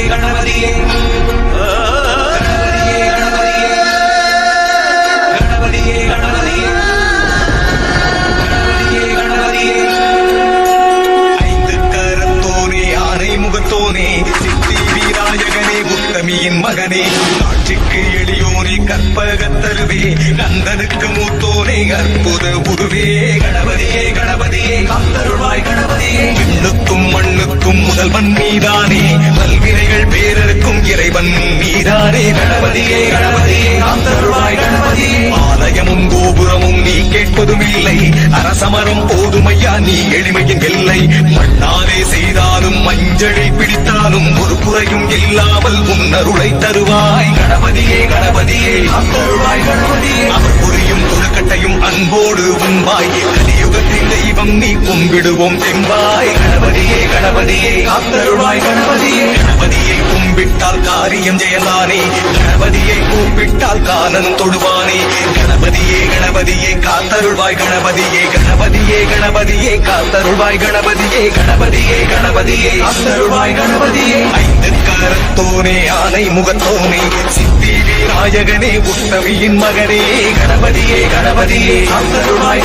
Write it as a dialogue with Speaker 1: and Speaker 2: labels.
Speaker 1: கணபதியே மகனே காட்சிக்கு எளியோனே கற்பகத்தருவே கந்தனுக்கு மூத்தோனே அற்புத உருவே கணபதியே கணபதியே காத்தருள்வாய் கணபதியே விண்ணுக்கும் மண்ணுக்கும் முதல்வன் நீதானே பல்வினைகள் பேரருக்கும் இறைவன் நீதானே கணபதியே கணபதியே காத்தருள்வாய் கணபதியே ஆலயமும் கோபுரமும் நீ கேட்பதும் இல்லை அரசமரம் போதுமையா நீ எளிமையின் எல்லை மண்ணாலே செய்தாலும் மஞ்சளை பிடித்தாலும் ஒரு குறையும் இல்லாமல் உன்னருளை தருவாய் கணபதியே கணபதியே அருள்வாய் கணபதியே அவர் புரியும் துடுக்கட்டையும் அன்போடு உண்பாய் கலியுகத்தின் தெய்வம் நீ கும்பிடுவோம் தெம்பாய் கணபதியே கணபதியே காத்தருள்வாய் கணபதியே கணபதியை கும்பிட்டால் காரியம் ஜெயலானே கணபதியை கூப்பிட்டால் காலன் தொடுவானே கணபதியே கணபதியே காத்தருள்வாய் கணபதியே கணபதியே கணபதியே காத்தருள்வாய் கணபதியே கணபதியே கணபதியே காத்தருள்வாய் கணபதியே ஐந்து கரத்தோனே ஆனை முகத்தோனே சித்தி விநாயகனே உத்தமியின் மகனே கணபதியே கணபதியே காத்தருள்வாய்